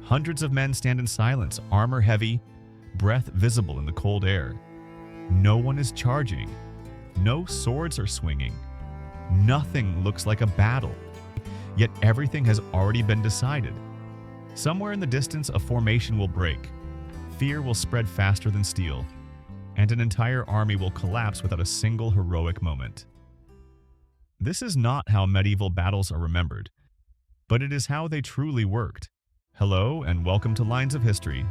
Hundreds of men stand in silence, armor heavy, breath visible in the cold air. No one is charging. No swords are swinging. Nothing looks like a battle. Yet everything has already been decided. Somewhere in the distance, a formation will break. Fear will spread faster than steel, and an entire army will collapse without a single heroic moment. This is not how medieval battles are remembered, but it is how they truly worked. Hello, and welcome to Lines of History.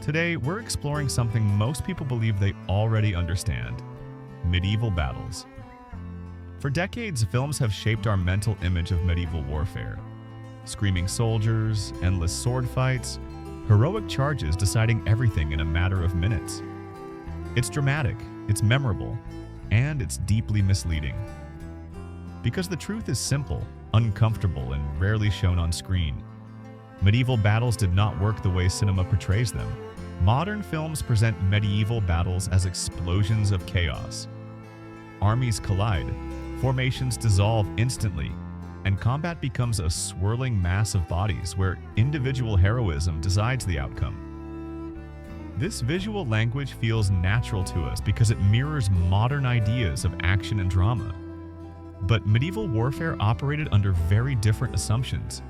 Today, we're exploring something most people believe they already understand: medieval battles. For decades, films have shaped our mental image of medieval warfare. Screaming soldiers, endless sword fights, heroic charges deciding everything in a matter of minutes. It's dramatic, it's memorable, and it's deeply misleading. Because the truth is simple, uncomfortable, and rarely shown on screen. Medieval battles did not work the way cinema portrays them. Modern films present medieval battles as explosions of chaos. Armies collide, formations dissolve instantly, and combat becomes a swirling mass of bodies where individual heroism decides the outcome. This visual language feels natural to us because it mirrors modern ideas of action and drama. But medieval warfare operated under very different assumptions.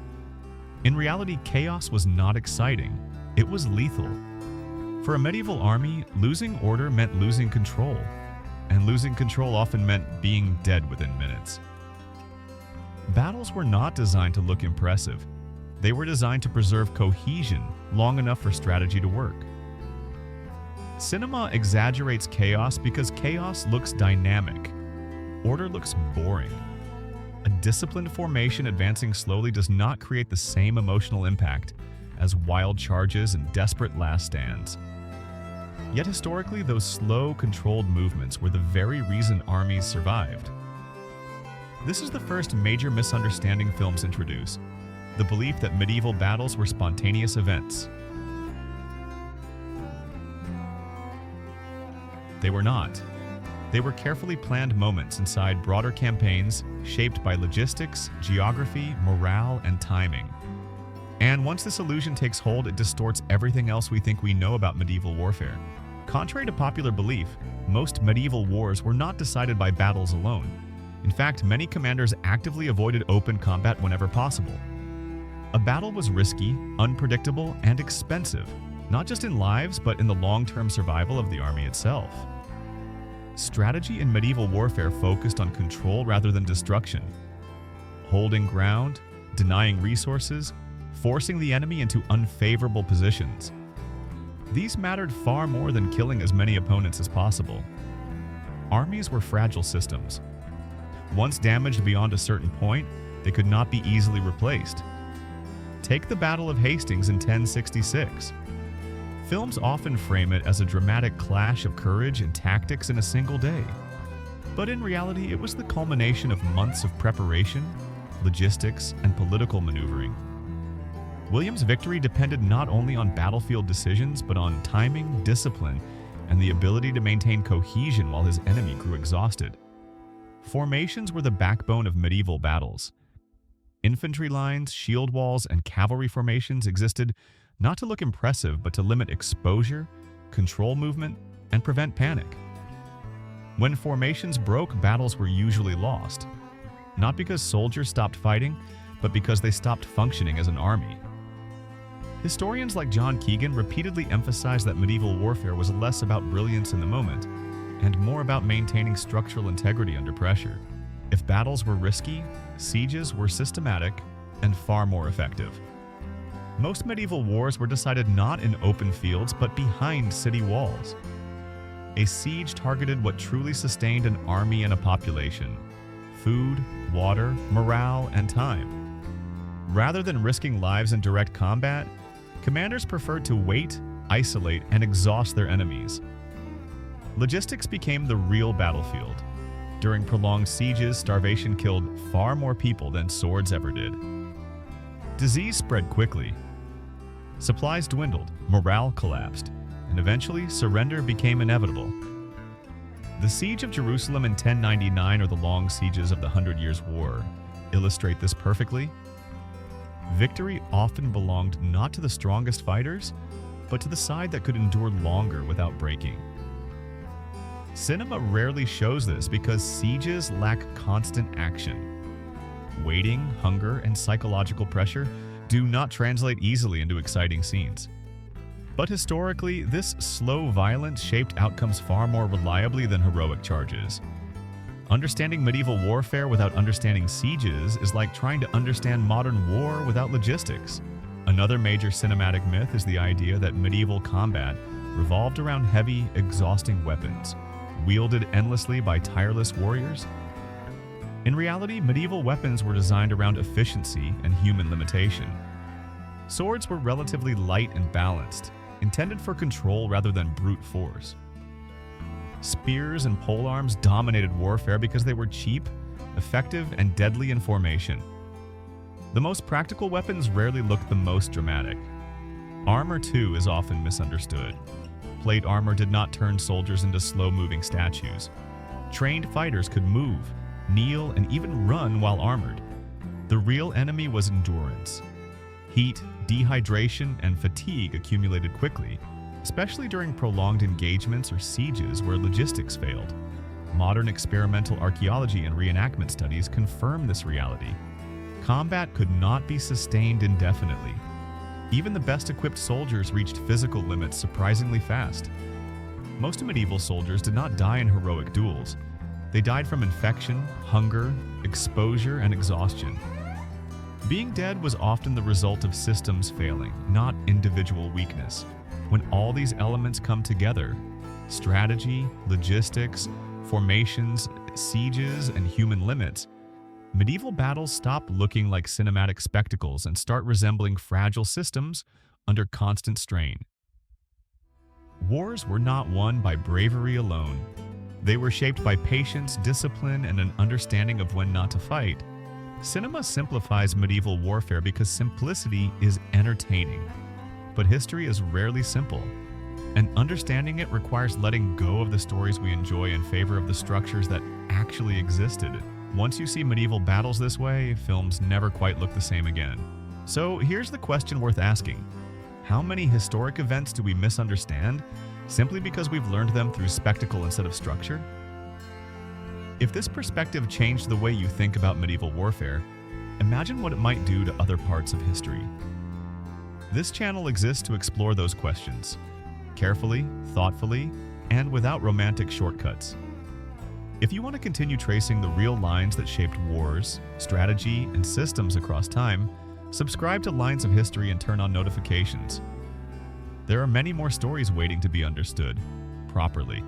In reality, chaos was not exciting, it was lethal. For a medieval army, losing order meant losing control, and losing control often meant being dead within minutes. Battles were not designed to look impressive. They were designed to preserve cohesion long enough for strategy to work. Cinema exaggerates chaos because chaos looks dynamic. Order looks boring. A disciplined formation advancing slowly does not create the same emotional impact as wild charges and desperate last stands. Yet historically, those slow, controlled movements were the very reason armies survived. This is the first major misunderstanding films introduce: the belief that medieval battles were spontaneous events. They were not. They were carefully planned moments inside broader campaigns shaped by logistics, geography, morale, and timing. And once this illusion takes hold, it distorts everything else we think we know about medieval warfare. Contrary to popular belief, most medieval wars were not decided by battles alone. In fact, many commanders actively avoided open combat whenever possible. A battle was risky, unpredictable, and expensive, not just in lives, but in the long-term survival of the army itself. Strategy in medieval warfare focused on control rather than destruction. Holding ground, denying resources, forcing the enemy into unfavorable positions. These mattered far more than killing as many opponents as possible. Armies were fragile systems. Once damaged beyond a certain point, they could not be easily replaced. Take the Battle of Hastings in 1066. Films often frame it as a dramatic clash of courage and tactics in a single day. But in reality, it was the culmination of months of preparation, logistics, and political maneuvering. William's victory depended not only on battlefield decisions, but on timing, discipline, and the ability to maintain cohesion while his enemy grew exhausted. Formations were the backbone of medieval battles. Infantry lines, shield walls, and cavalry formations existed not to look impressive, but to limit exposure, control movement, and prevent panic. When formations broke, battles were usually lost, not because soldiers stopped fighting, but because they stopped functioning as an army. Historians like John Keegan repeatedly emphasize that medieval warfare was less about brilliance in the moment and more about maintaining structural integrity under pressure. If battles were risky, sieges were systematic and far more effective. Most medieval wars were decided not in open fields, but behind city walls. A siege targeted what truly sustained an army and a population: food, water, morale, and time. Rather than risking lives in direct combat, commanders preferred to wait, isolate, and exhaust their enemies. Logistics became the real battlefield. During prolonged sieges, starvation killed far more people than swords ever did. Disease spread quickly. Supplies dwindled, morale collapsed, and eventually surrender became inevitable. The Siege of Jerusalem in 1099 or the long sieges of the 100 Years' War illustrate this perfectly. victory often belonged not to the strongest fighters, but to the side that could endure longer without breaking. Cinema rarely shows this because sieges lack constant action. Waiting, hunger, and psychological pressure do not translate easily into exciting scenes. But historically, this slow violence shaped outcomes far more reliably than heroic charges. Understanding medieval warfare without understanding sieges is like trying to understand modern war without logistics. Another major cinematic myth is the idea that medieval combat revolved around heavy, exhausting weapons, wielded endlessly by tireless warriors. In reality, medieval weapons were designed around efficiency and human limitation. Swords were relatively light and balanced, intended for control rather than brute force. Spears and polearms dominated warfare because they were cheap, effective, and deadly in formation. The most practical weapons rarely look the most dramatic. Armor, too, is often misunderstood. Plate armor did not turn soldiers into slow-moving statues. Trained fighters could move, kneel, and even run while armored. The real enemy was endurance. Heat, dehydration, and fatigue accumulated quickly, especially during prolonged engagements or sieges where logistics failed. Modern experimental archaeology and reenactment studies confirm this reality. Combat could not be sustained indefinitely. Even the best-equipped soldiers reached physical limits surprisingly fast. Most medieval soldiers did not die in heroic duels. They died from infection, hunger, exposure, and exhaustion. Being dead was often the result of systems failing, not individual weakness. When all these elements come together, strategy, logistics, formations, sieges, and human limits, medieval battles stop looking like cinematic spectacles and start resembling fragile systems under constant strain. Wars were not won by bravery alone. They were shaped by patience, discipline, and an understanding of when not to fight. Cinema simplifies medieval warfare because simplicity is entertaining. But history is rarely simple, and understanding it requires letting go of the stories we enjoy in favor of the structures that actually existed. Once you see medieval battles this way, films never quite look the same again. So here's the question worth asking. How many historic events do we misunderstand simply because we've learned them through spectacle instead of structure? If this perspective changed the way you think about medieval warfare, imagine what it might do to other parts of history. This channel exists to explore those questions, carefully, thoughtfully, and without romantic shortcuts. If you want to continue tracing the real lines that shaped wars, strategy, and systems across time, subscribe to Lines of History and turn on notifications. There are many more stories waiting to be understood properly.